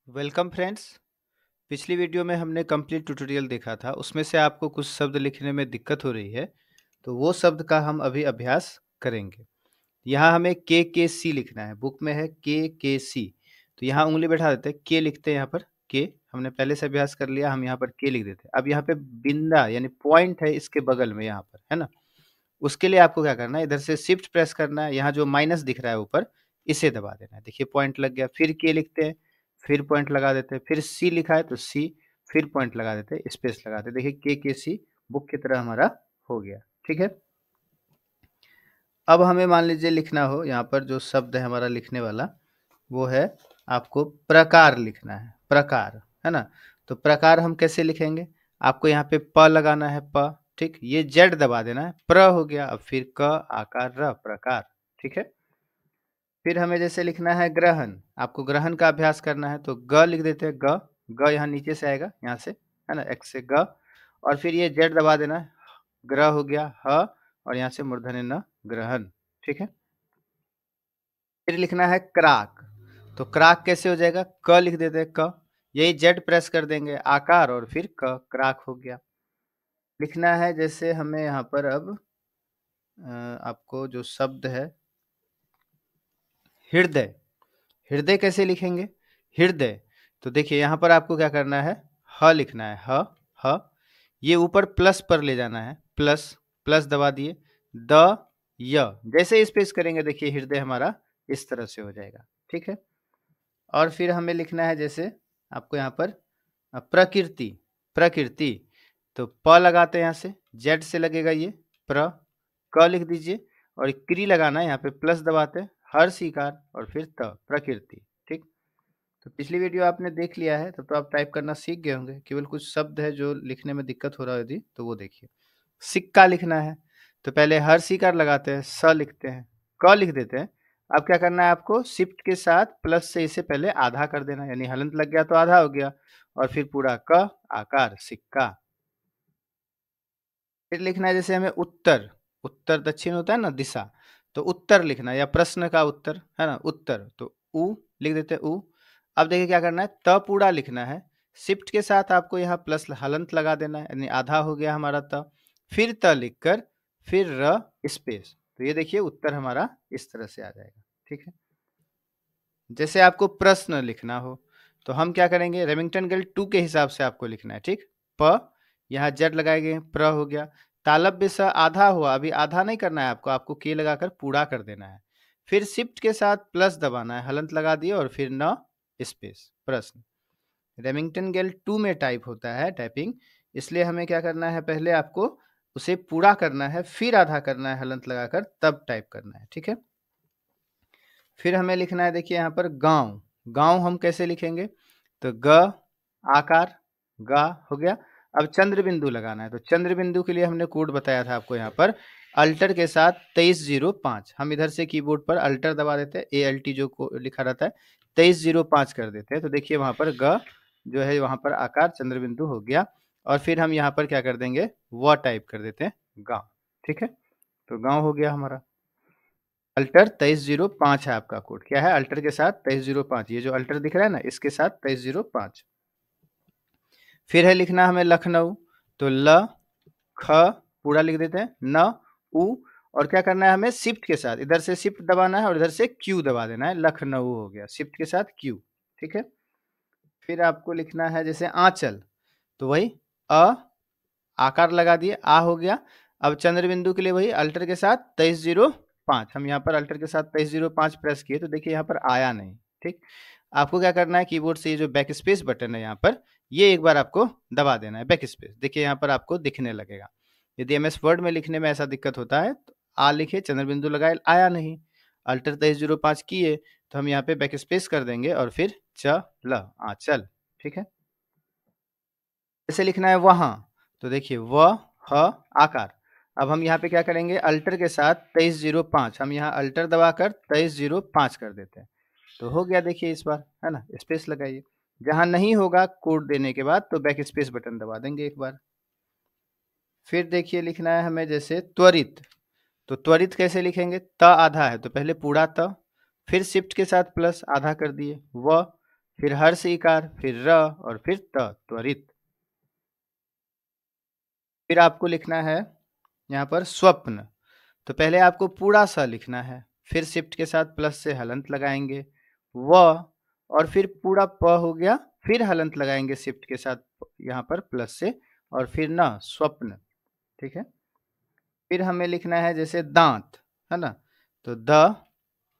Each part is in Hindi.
Welcome friends. पिछली वीडियो में हमने कंप्लीट ट्यूटोरियल देखा था। उसमें से आपको कुछ शब्द लिखने में दिक्कत हो रही है, तो वो शब्द का हम अभी अभ्यास करेंगे। यहाँ हमें के सी लिखना है। बुक में है के सी, तो यहाँ उंगली बैठा देते हैं, के लिखते हैं। यहाँ पर के हमने पहले से अभ्यास कर लिया, हम यहाँ पर के लिख देते हैं। अब यहाँ पे बिंदा यानी पॉइंट है इसके बगल में, यहाँ पर है ना। उसके लिए आपको क्या करना है, इधर से शिफ्ट प्रेस करना है। यहाँ जो माइनस दिख रहा है ऊपर, इसे दबा देना है। देखिए पॉइंट लग गया। फिर के लिखते हैं, फिर पॉइंट लगा देते हैं। फिर सी लिखा है तो सी, फिर पॉइंट लगा देते हैं, स्पेस लगा देते हैं। देखिए के सी बुक की तरह हमारा हो गया। ठीक है। अब हमें मान लीजिए लिखना हो, यहाँ पर जो शब्द है हमारा लिखने वाला, वो है आपको प्रकार लिखना है। प्रकार है ना। तो प्रकार हम कैसे लिखेंगे, आपको यहाँ पे प लगाना है, प। ठीक, ये जेड दबा देना है, प्र हो गया। अब फिर क आकार र, प्रकार। ठीक है। फिर हमें जैसे लिखना है ग्रहण, आपको ग्रहण का अभ्यास करना है, तो ग लिख देते हैं। ग ग यहाँ नीचे से आएगा, यहाँ से है ना, एक्स से ग। और फिर ये जेड दबा देना है, ग्रह हो गया ह, और यहाँ से मूर्धन्य न, ग्रहण। ठीक है। फिर लिखना है क्राक, तो क्राक कैसे हो जाएगा, क लिख देते हैं, क। यही जेड प्रेस कर देंगे, आकार, और फिर क, क्राक हो गया। लिखना है जैसे हमें यहाँ पर अब आपको जो शब्द है हृदय, हृदय कैसे लिखेंगे, हृदय। तो देखिए यहाँ पर आपको क्या करना है, ह लिखना है, ह ह। ये ऊपर प्लस पर ले जाना है, प्लस, प्लस दबा दिए, द य। जैसे स्पेस करेंगे देखिए हृदय हमारा इस तरह से हो जाएगा। ठीक है। और फिर हमें लिखना है जैसे आपको यहाँ पर प्रकृति, प्रकृति। तो प लगाते हैं, यहाँ से जेड से लगेगा ये, प्र। क लिख दीजिए, और क्री लगाना है, यहाँ पे प्लस दबाते हैं, हर सीकार, और फिर त, प्रकृति। ठीक। तो पिछली वीडियो आपने देख लिया है, तब तो आप टाइप करना सीख गए होंगे। केवल कुछ शब्द है जो लिखने में दिक्कत हो रहा है यदि, तो वो देखिए। सिक्का लिखना है, तो पहले हर सीकार लगाते हैं, स लिखते हैं, क लिख देते हैं। अब क्या करना है आपको, शिफ्ट के साथ प्लस से इसे पहले आधा कर देना, यानी हलंत लग गया तो आधा हो गया, और फिर पूरा क आकार, सिक्का। फिर लिखना है जैसे हमें उत्तर, उत्तर दक्षिण होता है ना, दिशा। तो उत्तर लिखना है, या प्रश्न का उत्तर है ना, उत्तर। तो उ लिख देते हैं, उ। अब देखिए क्या करना है, त पूरा लिखना है। शिफ्ट के साथ आपको यहाँ प्लस हलंत लगा देना है, यानी आधा हो गया हमारा त। फिर त लिखकर फिर र स्पेस, तो ये देखिए उत्तर हमारा इस तरह से आ जाएगा। ठीक है। जैसे आपको प्रश्न लिखना हो, तो हम क्या करेंगे, रेमिंगटन गेल 2 के हिसाब से आपको लिखना है। ठीक, प यहाँ जेड लगाएंगे, प्र हो गया। तालव्य स आधा हुआ, अभी आधा नहीं करना है आपको, आपको के लगाकर पूरा कर देना है। फिर शिफ्ट के साथ प्लस दबाना है, हलंत लगा दिए, और फिर न स्पेस, प्रश्न। रेमिंगटन गेल 2 में टाइप होता है टाइपिंग, इसलिए हमें क्या करना है, पहले आपको उसे पूरा करना है, फिर आधा करना है हलंत लगाकर, तब टाइप करना है। ठीक है। फिर हमें लिखना है, देखिए यहाँ पर गांव, गांव हम कैसे लिखेंगे, तो ग आकार, गा हो गया। अब चंद्र बिंदु लगाना है, तो चंद्र बिंदु के लिए हमने कोड बताया था आपको, यहाँ पर अल्टर के साथ 2305। हम इधर से कीबोर्ड पर अल्टर दबा देते हैं, ALT जो लिखा रहता है, 2305 कर देते हैं। तो देखिए वहां पर ग जो है, वहां पर आकार चंद्र बिंदु हो गया। और फिर हम यहाँ पर क्या कर देंगे, व टाइप कर देते हैं, गांव। ठीक है। तो गांव हो गया हमारा। अल्टर 2305 है आपका कोड, क्या है, अल्टर के साथ 2305। ये जो अल्टर दिख रहा है ना, इसके साथ 2305। फिर है लिखना हमें लखनऊ, तो ल ख पूरा लिख देते हैं, न उ। और क्या करना है हमें, शिफ्ट के साथ इधर से शिफ्ट दबाना है, और इधर से क्यू दबा देना है, लखनऊ हो गया, शिफ्ट के साथ क्यू। ठीक है। फिर आपको लिखना है जैसे आंचल, तो वही अ आकार लगा दिए, आ हो गया। अब चंद्र बिंदु के लिए वही अल्टर के साथ 2305। हम यहाँ पर अल्टर के साथ 2305 प्रेस किए, तो देखिए यहाँ पर आया नहीं। ठीक। आपको क्या करना है, कीबोर्ड से ये जो बैक स्पेस बटन है यहाँ पर, ये एक बार आपको दबा देना है, बैक स्पेस। देखिए यहाँ पर आपको दिखने लगेगा। यदि MS वर्ड में लिखने में ऐसा दिक्कत होता है, तो आ लिखे, चंद्र बिंदु लगाए, आया नहीं, अल्टर 2305 किए, तो हम यहाँ पे बैक स्पेस कर देंगे, और फिर च ल आंचल। ठीक है। जैसे लिखना है वहां, तो देखिए व ह आकार। अब हम यहाँ पे क्या करेंगे, अल्टर के साथ 2305, हम यहाँ अल्टर दबाकर 2305 कर देते हैं, तो हो गया। देखिए इस बार है ना, स्पेस लगाइए। जहां नहीं होगा कोड देने के बाद, तो बैक स्पेस बटन दबा देंगे एक बार। फिर देखिए लिखना है हमें जैसे त्वरित, तो त्वरित कैसे लिखेंगे, त आधा है तो पहले पूरा त, फिर शिफ्ट के साथ प्लस आधा कर दिए, व। फिर हर्ष इकार, फिर र और फिर त, त्वरित। फिर आपको लिखना है यहाँ पर स्वप्न। तो पहले आपको पूरा स लिखना है, फिर शिफ्ट के साथ प्लस से हलंत लगाएंगे व, और फिर पूरा प हो गया, फिर हलंत लगाएंगे शिफ्ट के साथ यहाँ पर प्लस से, और फिर न, स्वप्न। ठीक है। फिर हमें लिखना है जैसे दांत, है ना, तो द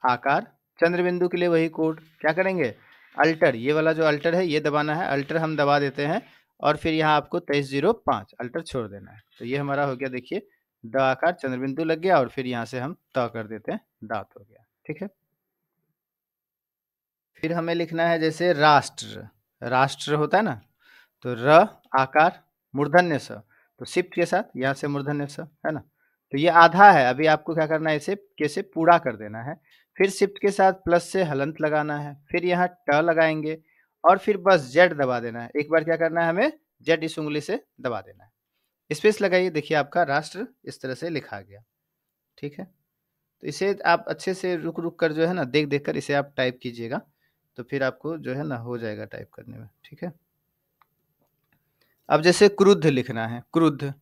आकार, चंद्रबिंदु के लिए वही कोड, क्या करेंगे, अल्टर, ये वाला जो अल्टर है ये दबाना है, अल्टर हम दबा देते हैं, और फिर यहाँ आपको 2305 अल्टर छोड़ देना है। तो ये हमारा हो गया, देखिए द आकार, चंद्रबिंदु लग गया, और फिर यहाँ से हम त कर देते हैं, दांत हो गया। ठीक है। फिर हमें लिखना है जैसे राष्ट्र, राष्ट्र होता है ना, तो र आकार, मूर्धन्य स, तो शिफ्ट के साथ यहाँ से मूर्धन्य स, है ना, तो ये आधा है, अभी आपको क्या करना है, इसे कैसे पूरा कर देना है। फिर शिफ्ट के साथ प्लस से हलंत लगाना है, फिर यहाँ ट लगाएंगे, और फिर बस जेड दबा देना है। एक बार क्या करना है, हमें जेड इस उंगली से दबा देना है, स्पेस लगाइए, देखिए आपका राष्ट्र इस तरह से लिखा गया। ठीक है। तो इसे आप अच्छे से रुक रुक कर जो है ना, देख देख कर इसे आप टाइप कीजिएगा, तो फिर आपको जो है ना हो जाएगा टाइप करने में। ठीक है। अब जैसे क्रुद्ध लिखना है, क्रुद्ध,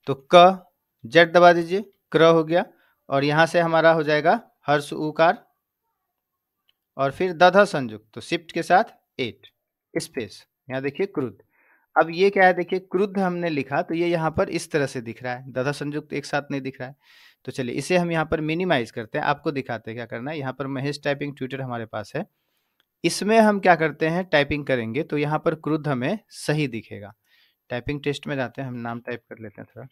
तो क जेड दबा दीजिए, क्र हो गया, और यहाँ से हमारा हो जाएगा हर्ष उकार, और फिर दध संयुक्त, तो शिफ्ट के साथ 8 स्पेस, यहाँ देखिए क्रुद्ध। अब ये क्या है, देखिए क्रुद्ध हमने लिखा, तो ये यहाँ पर इस तरह से दिख रहा है, दध संयुक्त एक साथ नहीं दिख रहा है। तो चलिए इसे हम यहाँ पर मिनिमाइज करते हैं, आपको दिखाते हैं क्या करना है। यहाँ पर महेश टाइपिंग ट्यूटर हमारे पास है, इसमें हम क्या करते हैं, टाइपिंग करेंगे तो यहाँ पर क्रुद्ध हमें सही दिखेगा। टाइपिंग टेस्ट में जाते हैं, हम नाम टाइप कर लेते हैं थोड़ा,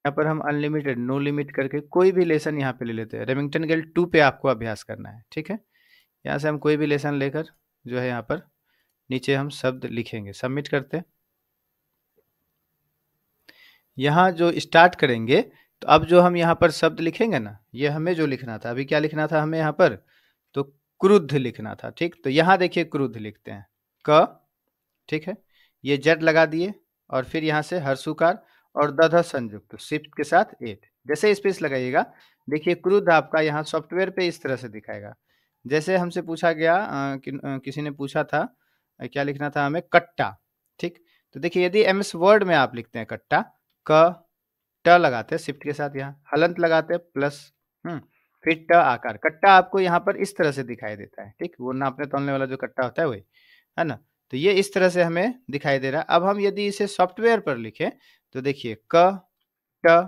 यहाँ पर हम अनलिमिटेड, नो लिमिट करके कोई भी लेसन यहाँ पे ले लेते हैं। रेमिंगटन गिल्ड 2 पे आपको अभ्यास करना है। ठीक है। यहाँ से हम कोई भी लेसन लेकर जो है यहाँ पर नीचे हम शब्द लिखेंगे, सबमिट करते हैं। यहाँ जो स्टार्ट करेंगे, तो अब जो हम यहाँ पर शब्द लिखेंगे ना, ये हमें जो लिखना था, अभी क्या लिखना था हमें यहाँ पर, तो क्रुद्ध लिखना था। ठीक, तो यहाँ देखिए क्रुद्ध लिखते हैं, क, ठीक है, ये जेड लगा दिए, और फिर यहाँ से हर्षुकार और दध संयुक्त, तो शिफ्ट के साथ 8, जैसे स्पेस लगाइएगा, देखिए क्रुद्ध आपका यहाँ सॉफ्टवेयर पे इस तरह से दिखाएगा। जैसे हमसे पूछा गया, किसी ने पूछा था क्या लिखना था हमें, कट्टा। ठीक, तो देखिए यदि एमएस वर्ड में आप लिखते हैं कट्टा, क ट लगाते हैं शिफ्ट के साथ, यहाँ हलंत लगाते हैं प्लस, फिर ट आकार, कट्टा आपको यहाँ पर इस तरह से दिखाई देता है। ठीक, वो नापने तोलने वाला जो कट्टा होता है वही, है ना, तो ये इस तरह से हमें दिखाई दे रहा है। अब हम यदि इसे सॉफ्टवेयर पर लिखें, तो देखिए क ट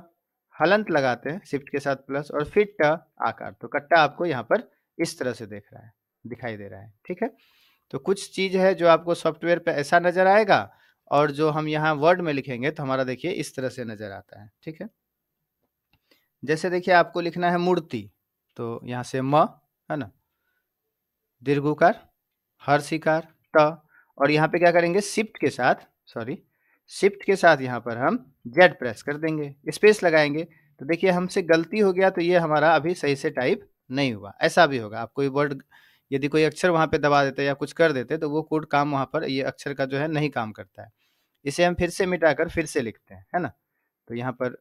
हलंत लगाते हैं शिफ्ट के साथ प्लस, और फिर ट आकार, तो कट्टा आपको यहाँ पर इस तरह से देख रहा है, दिखाई दे रहा है। ठीक है। तो कुछ चीज है जो आपको सॉफ्टवेयर पे ऐसा नजर आएगा, और जो हम यहाँ वर्ड में लिखेंगे तो हमारा देखिए इस तरह से नजर आता है। ठीक है। जैसे देखिए आपको लिखना है मूर्ति, तो यहाँ से म, है ना, दीर्घुकार, हर्षिकार, त, और यहाँ पे क्या करेंगे, शिफ्ट के साथ, सॉरी, शिफ्ट के साथ यहाँ पर हम जेड प्रेस कर देंगे, स्पेस लगाएंगे, तो देखिए हमसे गलती हो गया, तो ये हमारा अभी सही से टाइप नहीं हुआ। ऐसा भी होगा, आप कोई वर्ड यदि कोई अक्षर वहाँ पे दबा देते या कुछ कर देते, तो वो कोड काम वहाँ पर ये अक्षर का जो है नहीं काम करता है। इसे हम फिर से मिटाकर फिर से लिखते हैं, है ना, तो यहाँ पर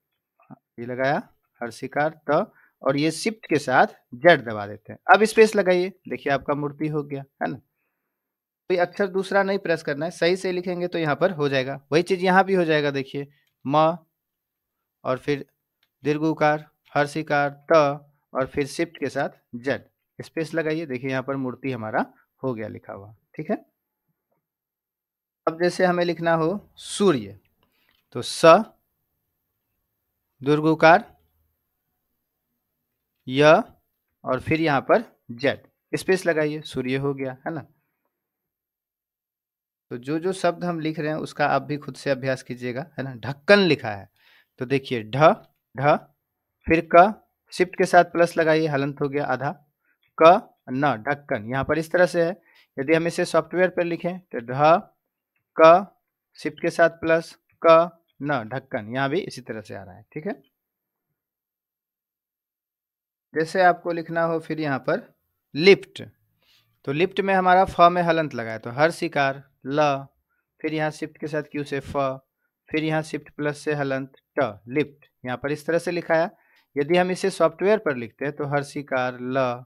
ये लगाया हर्षिकार त, और ये शिफ्ट के साथ जेड दबा देते हैं। अब स्पेस लगाइए, देखिए आपका मूर्ति हो गया, है ना, कोई अक्षर दूसरा नहीं प्रेस करना है, सही से लिखेंगे तो यहाँ पर हो जाएगा। वही चीज यहाँ भी हो जाएगा, देखिए म, और फिर दीर्घुकार, हर्षिकार, त, और फिर शिफ्ट के साथ जेड, स्पेस लगाइए, देखिए यहाँ पर मूर्ति हमारा हो गया लिखा हुआ। ठीक है। अब जैसे हमें लिखना हो सूर्य, तो स, दीर्घुकार, य, और फिर यहाँ पर जेड, स्पेस लगाइए, सूर्य हो गया, है ना। तो जो जो शब्द हम लिख रहे हैं उसका आप भी खुद से अभ्यास कीजिएगा, है ना। ढक्कन लिखा है, तो देखिए ढ, ढ, फिर क, शिफ्ट के साथ प्लस लगाइए, हलंत हो गया आधा, क, न, ढक्कन, यहाँ पर इस तरह से है। यदि हम इसे सॉफ्टवेयर पर लिखें, तो ढ, क, शिफ्ट के साथ प्लस, क, न, ढक्कन, यहाँ भी इसी तरह से आ रहा है। ठीक है। जैसे आपको लिखना हो फिर यहाँ पर लिफ्ट, तो लिफ्ट में हमारा फ में हलंत लगा है, तो हर्षिकार, ल, फिर यहाँ शिफ्ट के साथ क्यू से फ, फिर यहाँ शिफ्ट प्लस से हलंत ट, लिफ्ट, यहाँ पर इस तरह से लिखा है। यदि हम इसे सॉफ्टवेयर पर लिखते हैं, तो हर्षिकार, ल,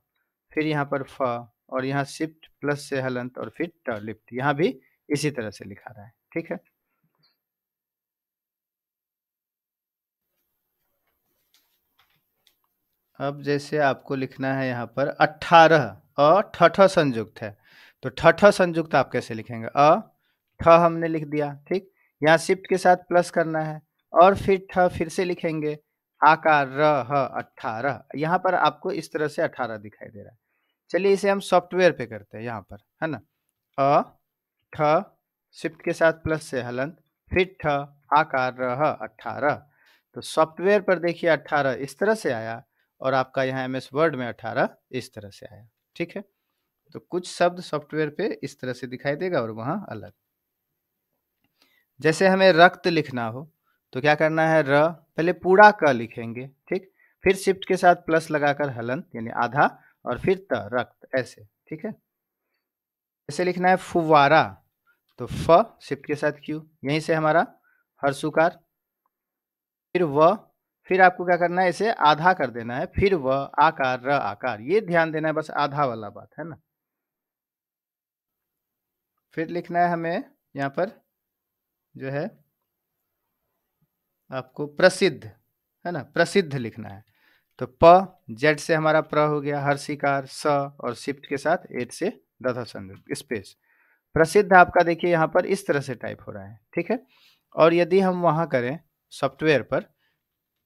फिर यहाँ पर फ, और यहाँ शिफ्ट प्लस से हलंत और फिर ट लिफ्ट, यहाँ भी इसी तरह से लिखा रहा है। ठीक है। अब जैसे आपको लिखना है यहाँ पर 18 ठ संयुक्त है, तो ठ संयुक्त आप कैसे लिखेंगे? ठ हमने लिख दिया, ठीक। यहाँ शिफ्ट के साथ प्लस करना है और फिर ठ फिर से लिखेंगे, आकार र ह 18, यहाँ पर आपको इस तरह से 18 दिखाई दे रहा है। चलिए इसे हम सॉफ्टवेयर पे करते हैं यहाँ पर, है ना। ठ शिफ्ट के साथ प्लस से हलंत, फिर ठ आकार र ह 18, तो सॉफ्टवेयर पर देखिए 18 इस तरह से आया और आपका यहाँ एमएस वर्ड में 18 इस तरह से आया। ठीक है। तो कुछ शब्द सॉफ्टवेयर पे इस तरह से दिखाई देगा और वहाँ अलग। जैसे हमें रक्त लिखना हो तो क्या करना है, र पहले पूरा क लिखेंगे, ठीक। फिर शिफ्ट के साथ प्लस लगाकर हलंत यानी आधा और फिर त रक्त, ऐसे। ठीक है। जैसे लिखना है फुवारा, तो फ शिफ्ट के साथ क्यू, यहीं से हमारा हर्षुकार, फिर व, फिर आपको क्या करना है, इसे आधा कर देना है, फिर व आकार र आकार, ये ध्यान देना है, बस आधा वाला बात है ना। फिर लिखना है हमें यहाँ पर जो है आपको प्रसिद्ध, है ना, प्रसिद्ध लिखना है। तो प जेड से हमारा प्र हो गया, हर्षिकार स और शिफ्ट के साथ एट से दधा संयुक्त स्पेस। प्रसिद्ध आपका देखिए यहाँ पर इस तरह से टाइप हो रहा है। ठीक है। और यदि हम वहाँ करें सॉफ्टवेयर पर,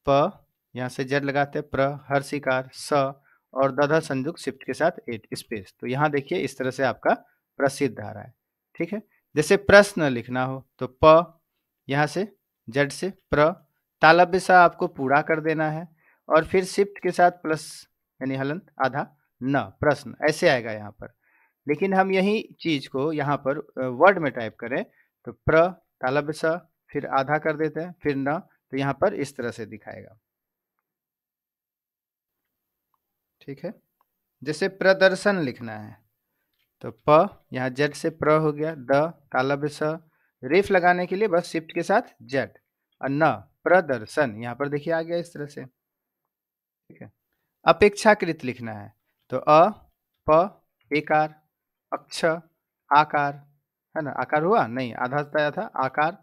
प यहाँ से जेड लगाते हैं, प्र हर्षिकार स और दधा संयुक्त शिफ्ट के साथ एट स्पेस, तो यहाँ देखिए इस तरह से आपका प्रसिद्ध आ रहा है। ठीक है। जैसे प्रश्न लिखना हो तो प यहाँ से जेड से प्र, तालव्य सा आपको पूरा कर देना है और फिर शिफ्ट के साथ प्लस यानी हलंत आधा न, प्रश्न, ऐसे आएगा यहाँ पर। लेकिन हम यही चीज को यहाँ पर वर्ड में टाइप करें तो प्र तालव्य सा फिर आधा कर देते हैं फिर न, तो यहाँ पर इस तरह से दिखाएगा। ठीक है। जैसे प्रदर्शन लिखना है तो प यहाँ जेड से प्र हो गया, द तालव्य स, रेफ लगाने के लिए बस शिफ्ट के साथ जेड और न, प्रदर्शन, यहाँ पर देखिए आ गया इस तरह से। ठीक है। अपेक्षाकृत लिखना है तो प एकार अक्ष आकार, है ना, आकार हुआ नहीं, आधा बताया था, आकार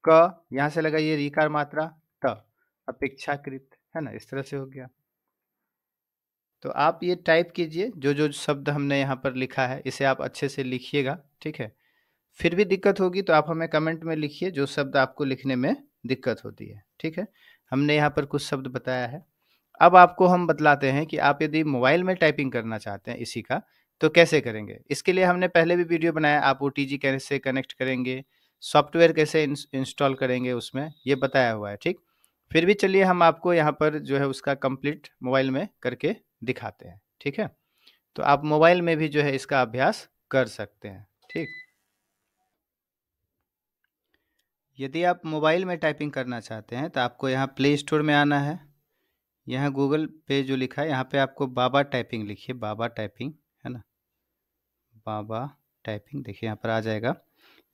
क यहाँ से लगाइए रीकार मात्रा त, अपेक्षाकृत, है ना, इस तरह से हो गया। तो आप ये टाइप कीजिए, जो जो शब्द हमने यहाँ पर लिखा है इसे आप अच्छे से लिखिएगा। ठीक है। फिर भी दिक्कत होगी तो आप हमें कमेंट में लिखिए जो शब्द आपको लिखने में दिक्कत होती है। ठीक है। हमने यहाँ पर कुछ शब्द बताया है। अब आपको हम बतलाते हैं कि आप यदि मोबाइल में टाइपिंग करना चाहते हैं इसी का तो कैसे करेंगे। इसके लिए हमने पहले भी वीडियो बनाया, आप ओटीजी कैसे कनेक्ट करेंगे, सॉफ्टवेयर कैसे इंस्टॉल करेंगे, उसमें ये बताया हुआ है। ठीक। फिर भी चलिए हम आपको यहाँ पर जो है उसका कंप्लीट मोबाइल में करके दिखाते हैं। ठीक है। तो आप मोबाइल में भी जो है इसका अभ्यास कर सकते हैं। ठीक। यदि आप मोबाइल में टाइपिंग करना चाहते हैं तो आपको यहाँ प्ले स्टोर में आना है। यहाँ गूगल पे जो लिखा है यहाँ पे आपको बाबा टाइपिंग लिखिए, बाबा टाइपिंग, है ना, बाबा टाइपिंग, देखिए यहाँ पर आ जाएगा।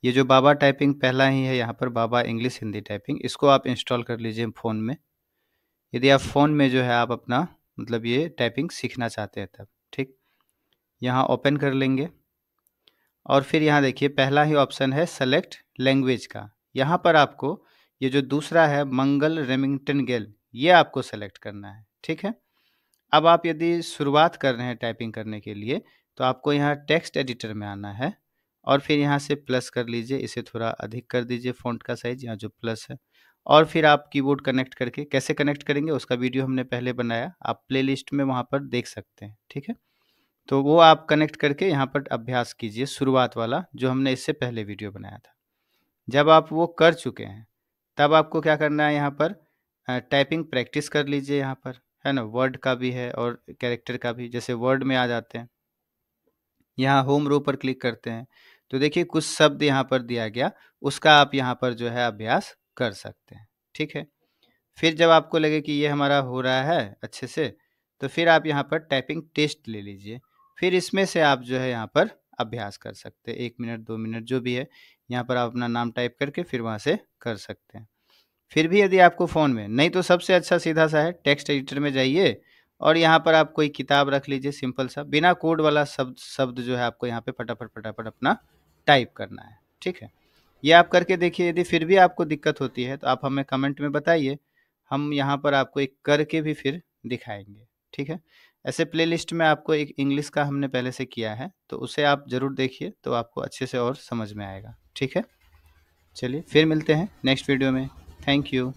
ये जो बाबा टाइपिंग पहला ही है यहाँ पर, बाबा इंग्लिश हिंदी टाइपिंग, इसको आप इंस्टॉल कर लीजिए फ़ोन में। यदि आप फ़ोन में जो है आप अपना मतलब ये टाइपिंग सीखना चाहते हैं तब। ठीक। यहाँ ओपन कर लेंगे और फिर यहाँ देखिए पहला ही ऑप्शन है सेलेक्ट लैंग्वेज का। यहाँ पर आपको ये जो दूसरा है मंगल रेमिंगटन गेल, ये आपको सेलेक्ट करना है। ठीक है। अब आप यदि शुरुआत कर रहे हैं टाइपिंग करने के लिए तो आपको यहाँ टेक्स्ट एडिटर में आना है और फिर यहाँ से प्लस कर लीजिए, इसे थोड़ा अधिक कर दीजिए फ़ॉन्ट का साइज, यहाँ जो प्लस है, और फिर आप कीबोर्ड कनेक्ट करके कैसे कनेक्ट करेंगे उसका वीडियो हमने पहले बनाया, आप प्लेलिस्ट में वहाँ पर देख सकते हैं। ठीक है। तो वो आप कनेक्ट करके यहाँ पर अभ्यास कीजिए शुरुआत वाला जो हमने इससे पहले वीडियो बनाया था। जब आप वो कर चुके हैं तब आपको क्या करना है, यहाँ पर टाइपिंग प्रैक्टिस कर लीजिए। यहाँ पर है ना, वर्ड का भी है और कैरेक्टर का भी। जैसे वर्ड में आ जाते हैं, यहाँ होम रो पर क्लिक करते हैं तो देखिए कुछ शब्द यहाँ पर दिया गया, उसका आप यहाँ पर जो है अभ्यास कर सकते हैं। ठीक है। फिर जब आपको लगे कि ये हमारा हो रहा है अच्छे से तो फिर आप यहाँ पर टाइपिंग टेस्ट ले लीजिए, फिर इसमें से आप जो है यहाँ पर अभ्यास कर सकते हैं, 1 मिनट 2 मिनट जो भी है, यहाँ पर आप अपना नाम टाइप करके फिर वहाँ से कर सकते हैं। फिर भी यदि आपको फ़ोन में नहीं, तो सबसे अच्छा सीधा सा है टेक्स्ट एडिटर में जाइए और यहाँ पर आप कोई किताब रख लीजिए सिंपल सा, बिना कोड वाला शब्द शब्द जो है आपको यहाँ पे फटाफट फटाफट अपना टाइप करना है। ठीक है, ये आप करके देखिए। यदि फिर भी आपको दिक्कत होती है तो आप हमें कमेंट में बताइए, हम यहाँ पर आपको एक करके भी फिर दिखाएंगे। ठीक है, ऐसे प्लेलिस्ट में आपको एक इंग्लिश का हमने पहले से किया है, तो उसे आप ज़रूर देखिए, तो आपको अच्छे से और समझ में आएगा। ठीक है, चलिए फिर मिलते हैं नेक्स्ट वीडियो में। Thank you.